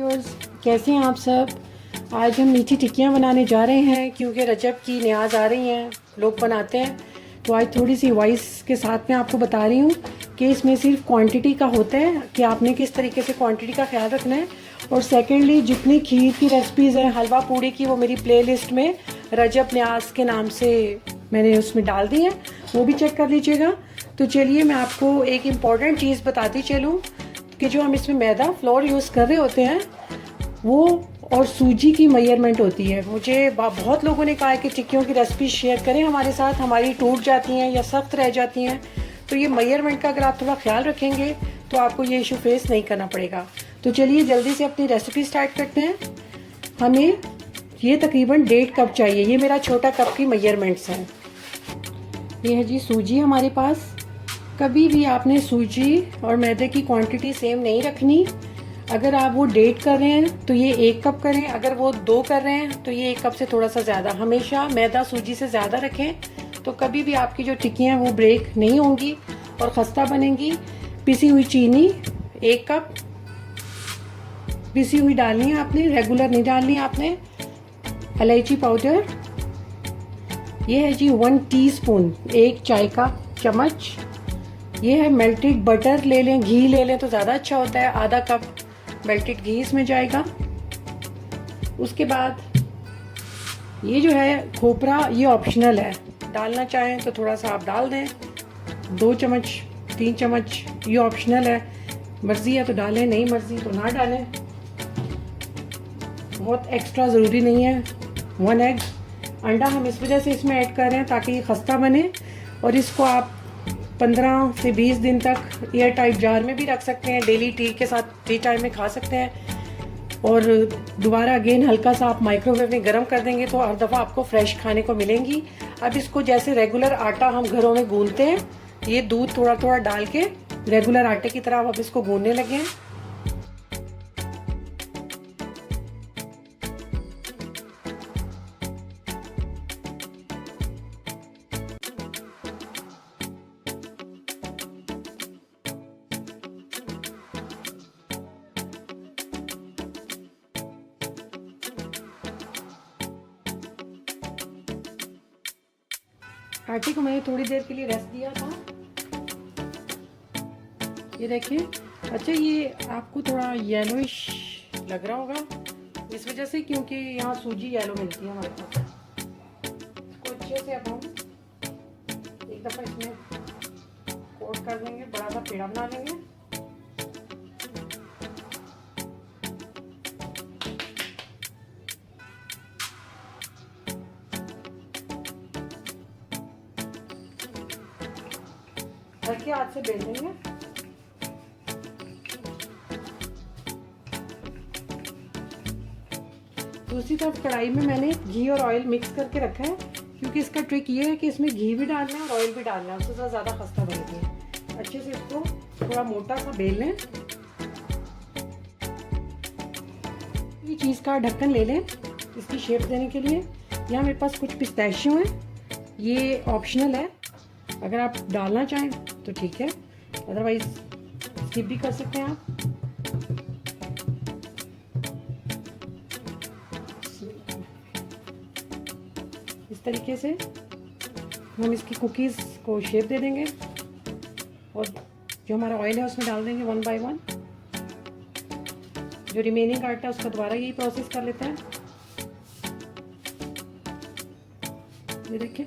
Viewers, कैसे हैं आप सब। आज हम मीठी टिक्कियाँ बनाने जा रहे हैं क्योंकि रजब की न्याज आ रही हैं, लोग बनाते हैं। तो आज थोड़ी सी वॉइस के साथ मैं आपको बता रही हूँ कि इसमें सिर्फ क्वांटिटी का होता है कि आपने किस तरीके से क्वांटिटी का ख्याल रखना है। और सेकेंडली, जितनी खीर की रेसिपीज़ हैं, हलवा पूड़ी की, वो मेरी प्लेलिस्ट में रजब न्याज के नाम से मैंने उसमें डाल दी हैं, वो भी चेक कर लीजिएगा। तो चलिए मैं आपको एक इम्पॉर्टेंट चीज़ बताती चलूँ कि जो हम इसमें मैदा फ्लोर यूज़ कर रहे होते हैं वो और सूजी की मेजरमेंट होती है। मुझे बहुत लोगों ने कहा है कि टिक्कियों की रेसिपी शेयर करें हमारे साथ, हमारी टूट जाती हैं या सख्त रह जाती हैं। तो ये मेजरमेंट का अगर आप थोड़ा ख्याल रखेंगे तो आपको ये इशू फेस नहीं करना पड़ेगा। तो चलिए जल्दी से अपनी रेसिपी स्टार्ट करते हैं। हमें ये तकरीबन 1.5 कप चाहिए। ये मेरा छोटा कप की मेजरमेंट्स हैं। ये है जी सूजी हमारे पास। कभी भी आपने सूजी और मैदे की क्वांटिटी सेम नहीं रखनी। अगर आप वो 1.5 कर रहे हैं तो ये 1 कप करें, अगर वो 2 कर रहे हैं तो ये 1 कप से थोड़ा सा ज़्यादा। हमेशा मैदा सूजी से ज़्यादा रखें तो कभी भी आपकी जो टिक्कियाँ वो ब्रेक नहीं होंगी और खस्ता बनेंगी। पिसी हुई चीनी 1 कप पिसी हुई डालनी है आपने, रेगुलर नहीं डालनी है आपने। इलायची पाउडर ये है जी 1 टीस्पून, 1 चाय का चम्मच। ये है मेल्टेड बटर, ले लें, घी ले लें तो ज़्यादा अच्छा होता है। आधा कप मेल्टेड घी इसमें जाएगा। उसके बाद ये जो है खोपरा, ये ऑप्शनल है, डालना चाहें तो थोड़ा सा आप डाल दें, 2 चम्मच 3 चम्मच, ये ऑप्शनल है। मर्ज़ी है तो डालें, नहीं मर्ज़ी तो ना डालें, बहुत एक्स्ट्रा ज़रूरी नहीं है। 1 एग, अंडा हम इस वजह से इसमें ऐड कर रहे हैं ताकि ये खस्ता बने। और इसको आप 15 से 20 दिन तक एयर टाइट जार में भी रख सकते हैं। डेली टी के साथ टी टाइम में खा सकते हैं। और दोबारा अगेन हल्का सा आप माइक्रोवेव में गर्म कर देंगे तो हर दफ़ा आपको फ्रेश खाने को मिलेंगी। अब इसको जैसे रेगुलर आटा हम घरों में गूंथते हैं, ये दूध थोड़ा थोड़ा डाल के रेगुलर आटे की तरह अब इसको गूंथने लगे हैं। आटे को मैंने थोड़ी देर के लिए रेस्ट दिया था। ये देखिए, अच्छा ये आपको थोड़ा येलोइश लग रहा होगा इस वजह से क्योंकि यहाँ सूजी येलो मिलती है हमारे पास। इसको अच्छे से अब हम एक दफ़ा इसमें कोट कर देंगे, बड़ा सा पेड़ा बना लेंगे। हल्के हाथ से बेल लेंगे। दूसरी तरफ कढ़ाई में मैंने घी और ऑयल मिक्स करके रखा है क्योंकि इसका ट्रिक ये है कि इसमें घी भी डालना है और ऑयल भी डालना है, उससे ज़्यादा खस्ता बनेगी। अच्छे से इसको थोड़ा मोटा सा बेल लें। ये चीज़ का ढक्कन ले लें इसकी शेप देने के लिए। यहाँ मेरे पास कुछ पिस्ताशियो है, ये ऑप्शनल है, अगर आप डालना चाहें तो ठीक है, अदरवाइज स्किप भी कर सकते हैं आप। इस तरीके से हम इसकी कुकीज़ को शेप दे देंगे और जो हमारा ऑयल है उसमें डाल देंगे 1 बाय 1। जो रिमेनिंग आटा है उसका दोबारा यही प्रोसेस कर लेते हैं। ये देखिए